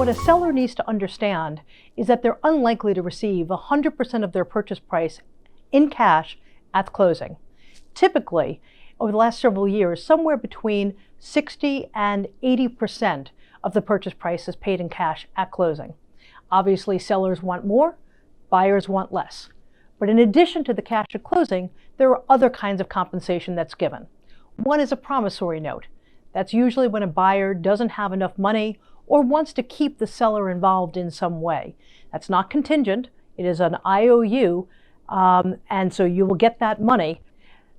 what a seller needs to understand is that they're unlikely to receive 100% of their purchase price in cash at closing. Typically, over the last several years, somewhere between 60 and 80% of the purchase price is paid in cash at closing. Obviously, sellers want more, buyers want less. But in addition to the cash at closing, there are other kinds of compensation that's given. One is a promissory note. That's usually when a buyer doesn't have enough money or wants to keep the seller involved in some way. That's not contingent. It is an IOU, and so you will get that money.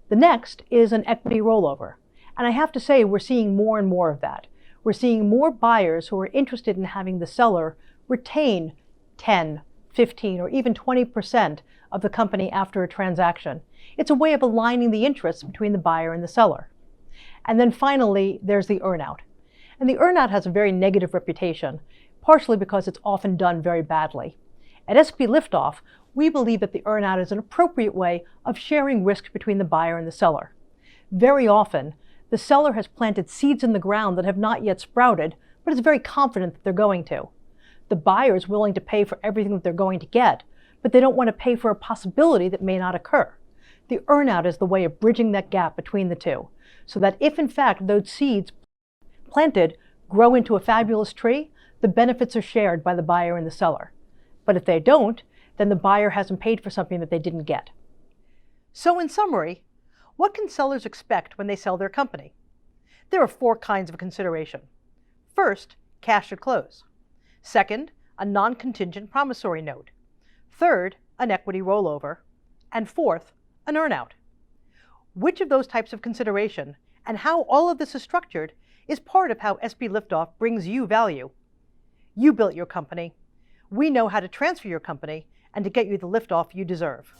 The next is an equity rollover. And I have to say, we're seeing more and more of that. We're seeing more buyers who are interested in having the seller retain 10, 15, or even 20% of the company after a transaction. It's a way of aligning the interests between the buyer and the seller. And then finally, there's the earnout. And the earnout has a very negative reputation, partially because it's often done very badly. At sbLiftOff, we believe that the earnout is an appropriate way of sharing risk between the buyer and the seller. Very often, the seller has planted seeds in the ground that have not yet sprouted, but is very confident that they're going to. The buyer is willing to pay for everything that they're going to get, but they don't want to pay for a possibility that may not occur. The earnout is the way of bridging that gap between the two, so that if in fact those seeds planted grow into a fabulous tree, the benefits are shared by the buyer and the seller. But if they don't, then the buyer hasn't paid for something that they didn't get. So in summary, what can sellers expect when they sell their company? There are 4 kinds of consideration. First, cash at close. Second, a non-contingent promissory note. Third, an equity rollover. And fourth, an earnout. Which of those types of consideration and how all of this is structured is part of how sbLiftOff brings you value. You built your company. We know how to transfer your company and to get you the liftoff you deserve.